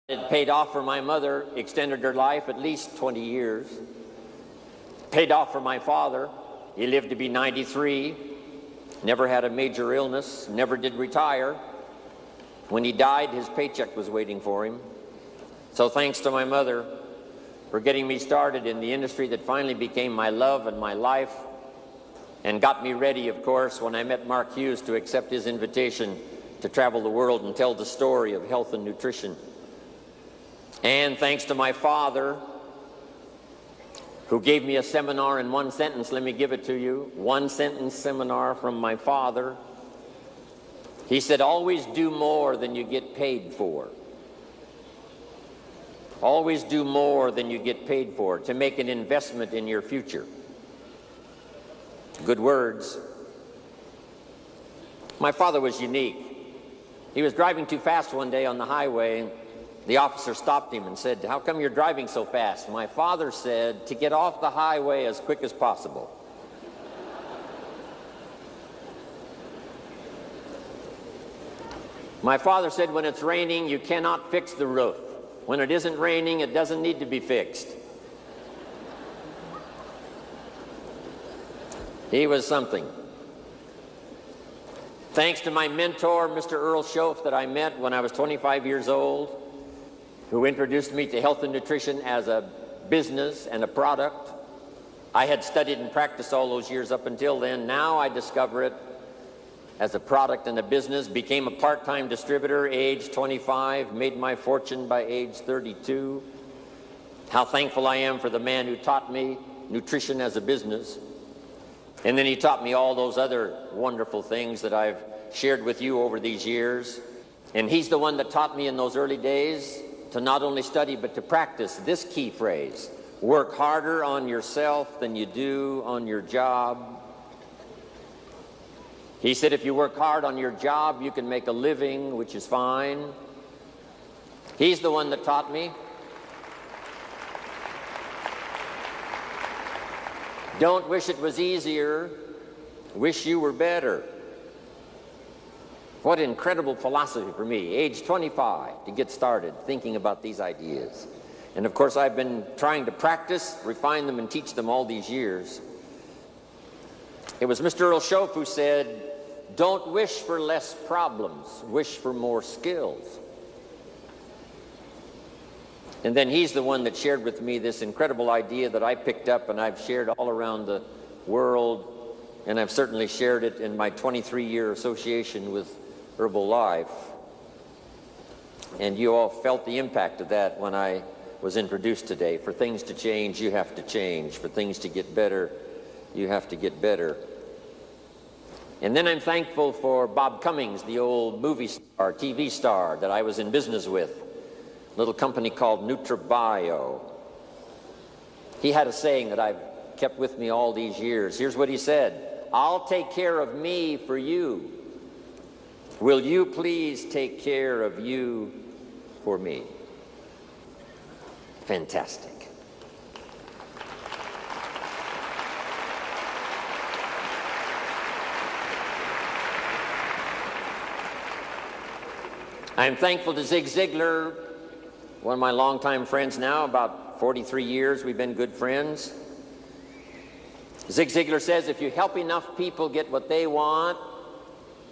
It paid off for my mother, extended her life at least 20 years. Paid off for my father. He lived to be 93, never had a major illness, never did retire. When he died, his paycheck was waiting for him. So thanks to my mother for getting me started in the industry that finally became my love and my life, and got me ready, of course, when I met Mark Hughes to accept his invitation to travel the world and tell the story of health and nutrition. And thanks to my father, who gave me a seminar in one sentence. Let me give it to you. One sentence seminar from my father. He said, always do more than you get paid for. Always do more than you get paid for, to make an investment in your future. Good words. My father was unique. He was driving too fast one day on the highway. The officer stopped him and said, "How come you're driving so fast?" My father said, "To get off the highway as quick as possible." My father said, when it's raining, you cannot fix the roof. When it isn't raining, it doesn't need to be fixed. He was something. Thanks to my mentor, Mr. Earl Schoaf, that I met when I was 25 years old, who introduced me to health and nutrition as a business and a product. I had studied and practiced all those years up until then. Now I discover it as a product and a business. Became a part-time distributor, age 25, made my fortune by age 32. How thankful I am for the man who taught me nutrition as a business. And then he taught me all those other wonderful things that I've shared with you over these years. And he's the one that taught me in those early days to not only study but to practice this key phrase: work harder on yourself than you do on your job. He said if you work hard on your job, you can make a living, which is fine. He's the one that taught me. Don't wish it was easier, wish you were better. What incredible philosophy for me, age 25, to get started thinking about these ideas. And of course, I've been trying to practice, refine them, and teach them all these years. It was Mr. Earl Schoaf who said, don't wish for less problems, wish for more skills. And then he's the one that shared with me this incredible idea that I picked up and I've shared all around the world, and I've certainly shared it in my 23-year association with Herbalife. And you all felt the impact of that when I was introduced today. For things to change, you have to change. For things to get better, you have to get better. And then I'm thankful for Bob Cummings, the old movie star, TV star that I was in business with. Little company called NutriBio. He had a saying that I've kept with me all these years. Here's what he said: I'll take care of me for you. Will you please take care of you for me? Fantastic. I'm thankful to Zig Ziglar, one of my longtime friends now, about 43 years we've been good friends. Zig Ziglar says, if you help enough people get what they want,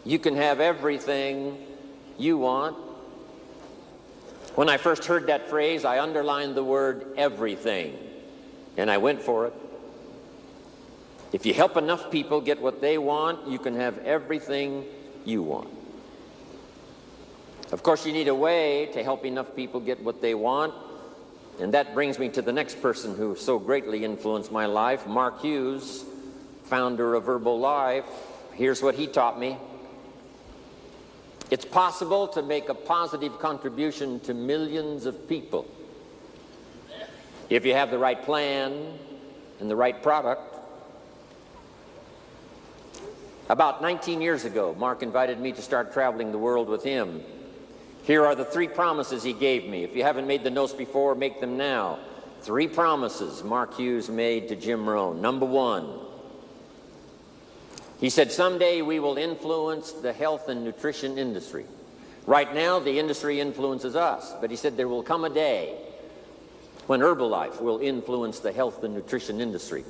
you can have everything you want. When I first heard that phrase, I underlined the word everything, and I went for it. If you help enough people get what they want, you can have everything you want. Of course, you need a way to help enough people get what they want, and that brings me to the next person who so greatly influenced my life, Mark Hughes, founder of Herbalife. Here's what he taught me. It's possible to make a positive contribution to millions of people if you have the right plan and the right product. About 19 years ago, Mark invited me to start traveling the world with him. Here are the 3 promises he gave me. If you haven't made the notes before, make them now. 3 promises Mark Hughes made to Jim Rohn. Number 1, he said, someday we will influence the health and nutrition industry. Right now, the industry influences us, but he said there will come a day when Herbalife will influence the health and nutrition industry.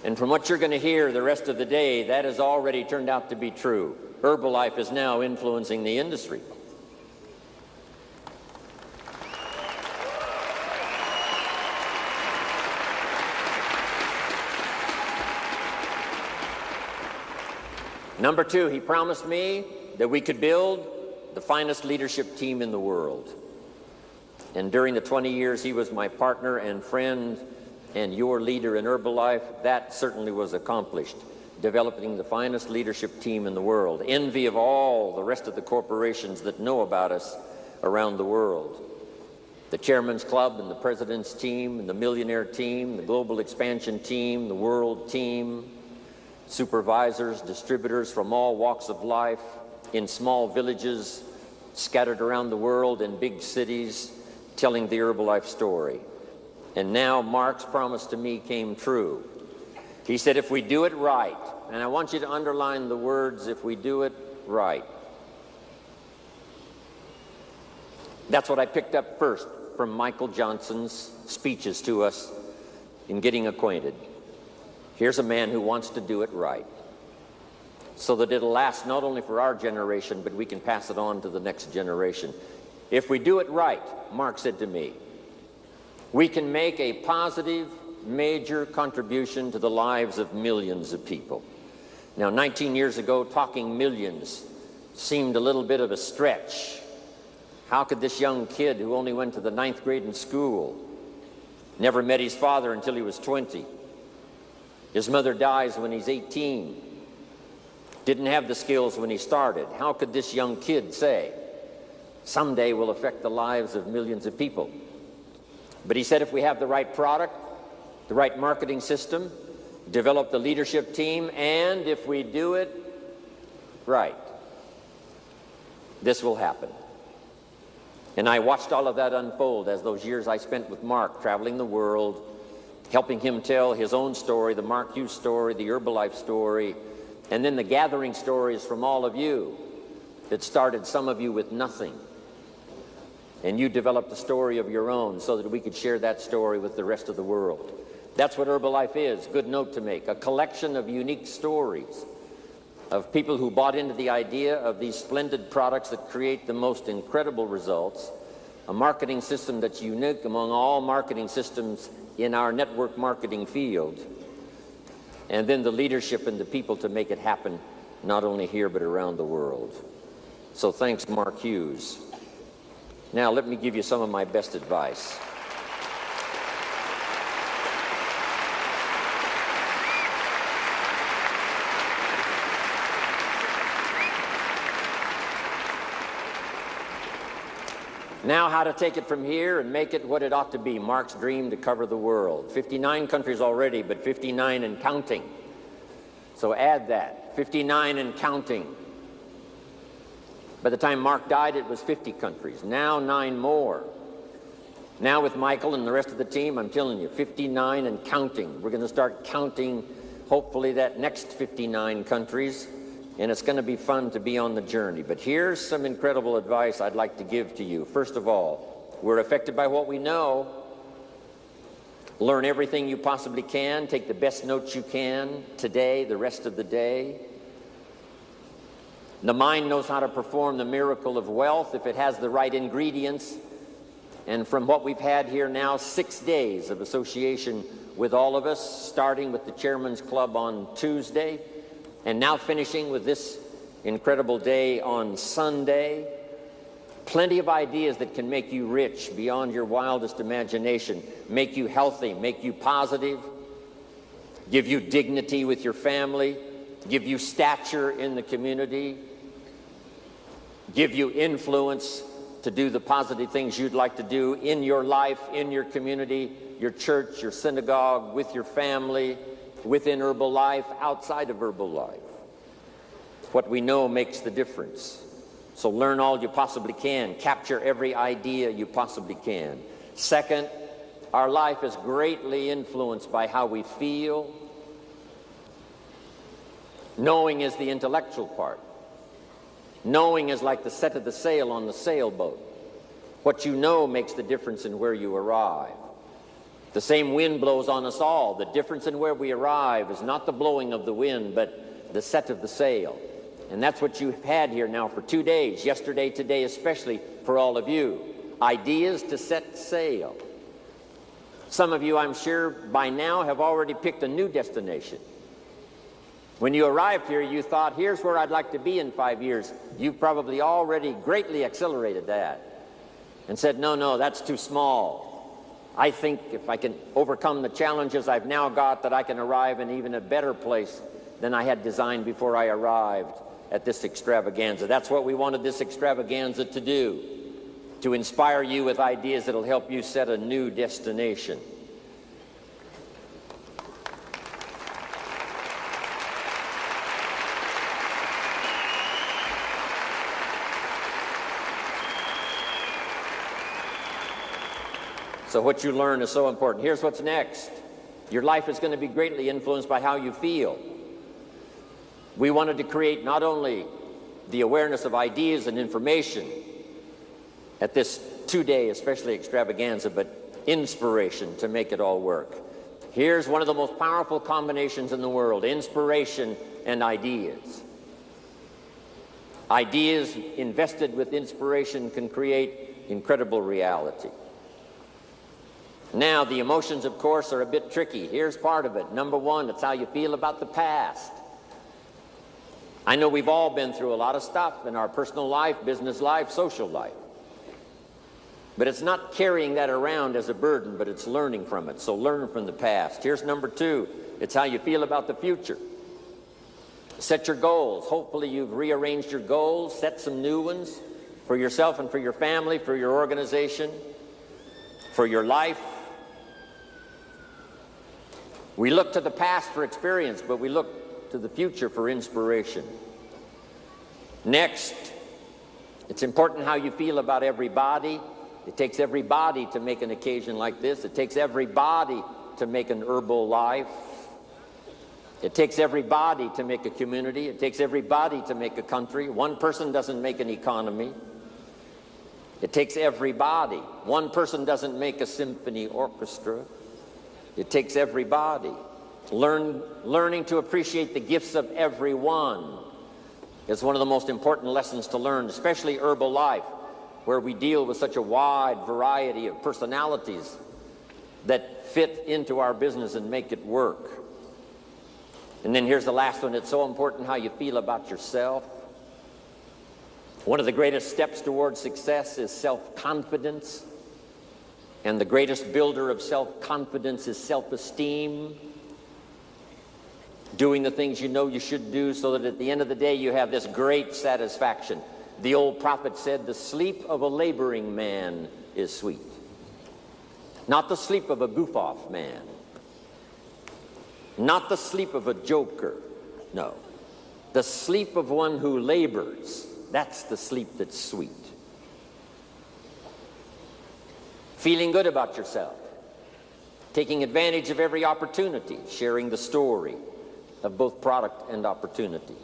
And from what you're going to hear the rest of the day, that has already turned out to be true. Herbalife is now influencing the industry. Number two, he promised me that we could build the finest leadership team in the world. And during the 20 years he was my partner and friend and your leader in Herbalife, that certainly was accomplished, developing the finest leadership team in the world, envy of all the rest of the corporations that know about us around the world. The Chairman's Club and the President's team and the Millionaire team, the Global Expansion team, the World team, supervisors, distributors from all walks of life, in small villages scattered around the world, in big cities, telling the Herbalife story. And now Mark's promise to me came true. He said, if we do it right, and I want you to underline the words, if we do it right. That's what I picked up first from Michael Johnson's speeches to us in getting acquainted. Here's a man who wants to do it right, so that it'll last not only for our generation, but we can pass it on to the next generation. If we do it right, Mark said to me, we can make a positive, major contribution to the lives of millions of people. Now, 19 years ago, talking millions seemed a little bit of a stretch. How could this young kid who only went to the 9th grade in school, never met his father until he was 20, his mother dies when he's 18, didn't have the skills when he started, how could this young kid say, someday we'll affect the lives of millions of people? But he said if we have the right product, the right marketing system, develop the leadership team, and if we do it right, this will happen. And I watched all of that unfold as those years I spent with Mark, traveling the world, helping him tell his own story, the Mark Hughes story, the Herbalife story, and then the gathering stories from all of you that started, some of you with nothing. And you developed a story of your own so that we could share that story with the rest of the world. That's what Herbalife is, good note to make, a collection of unique stories of people who bought into the idea of these splendid products that create the most incredible results, a marketing system that's unique among all marketing systems in our network marketing field, and then the leadership and the people to make it happen, not only here but around the world. So thanks, Mark Hughes. Now let me give you some of my best advice. Now how to take it from here and make it what it ought to be, Mark's dream to cover the world. 59 countries already, but 59 and counting. So add that, 59 and counting. By the time Mark died, it was 50 countries. Now 9 more. Now with Michael and the rest of the team, I'm telling you, 59 and counting. We're going to start counting, hopefully, that next 59 countries. And it's going to be fun to be on the journey. But here's some incredible advice I'd like to give to you. First of all, we're affected by what we know. Learn everything you possibly can. Take the best notes you can today, the rest of the day. The mind knows how to perform the miracle of wealth if it has the right ingredients. And from what we've had here now, 6 days of association with all of us, starting with the Chairman's Club on Tuesday, and now finishing with this incredible day on Sunday. Plenty of ideas that can make you rich beyond your wildest imagination, make you healthy, make you positive, give you dignity with your family, give you stature in the community, give you influence to do the positive things you'd like to do in your life, in your community, your church, your synagogue, with your family, within Herbalife, outside of Herbalife. What we know makes the difference. So learn all you possibly can. Capture every idea you possibly can. Second, our life is greatly influenced by how we feel. Knowing is the intellectual part. Knowing is like the set of the sail on the sailboat. What you know makes the difference in where you arrive. The same wind blows on us all. The difference in where we arrive is not the blowing of the wind, but the set of the sail. And that's what you've had here now for 2 days, yesterday, today, especially for all of you. Ideas to set sail. Some of you, I'm sure, by now have already picked a new destination. When you arrived here, you thought, here's where I'd like to be in 5 years. You've probably already greatly accelerated that and said, no, that's too small. I think if I can overcome the challenges I've now got, that I can arrive in even a better place than I had designed before I arrived at this extravaganza. That's what we wanted this extravaganza to do, to inspire you with ideas that'll help you set a new destination. So what you learn is so important. Here's what's next. Your life is going to be greatly influenced by how you feel. We wanted to create not only the awareness of ideas and information at this 2-day, especially extravaganza, but inspiration to make it all work. Here's one of the most powerful combinations in the world: inspiration and ideas. Ideas invested with inspiration can create incredible reality. Now, the emotions, of course, are a bit tricky. Here's part of it. Number one, it's how you feel about the past. I know we've all been through a lot of stuff in our personal life, business life, social life. But it's not carrying that around as a burden, but it's learning from it. So learn from the past. Here's number two. It's how you feel about the future. Set your goals. Hopefully you've rearranged your goals, set some new ones for yourself and for your family, for your organization, for your life. We look to the past for experience, but we look to the future for inspiration. Next, it's important how you feel about everybody. It takes everybody to make an occasion like this. It takes everybody to make an herbal life. It takes everybody to make a community. It takes everybody to make a country. One person doesn't make an economy. It takes everybody. One person doesn't make a symphony orchestra. It takes everybody. Learning to appreciate the gifts of everyone is one of the most important lessons to learn, especially herbal life, where we deal with such a wide variety of personalities that fit into our business and make it work. And then here's the last one. It's so important how you feel about yourself. One of the greatest steps towards success is self-confidence. And the greatest builder of self-confidence is self-esteem. Doing the things you know you should do so that at the end of the day you have this great satisfaction. The old prophet said, the sleep of a laboring man is sweet. Not the sleep of a goof-off man. Not the sleep of a joker. No. The sleep of one who labors. That's the sleep that's sweet. Feeling good about yourself. Taking advantage of every opportunity. Sharing the story of both product and opportunity.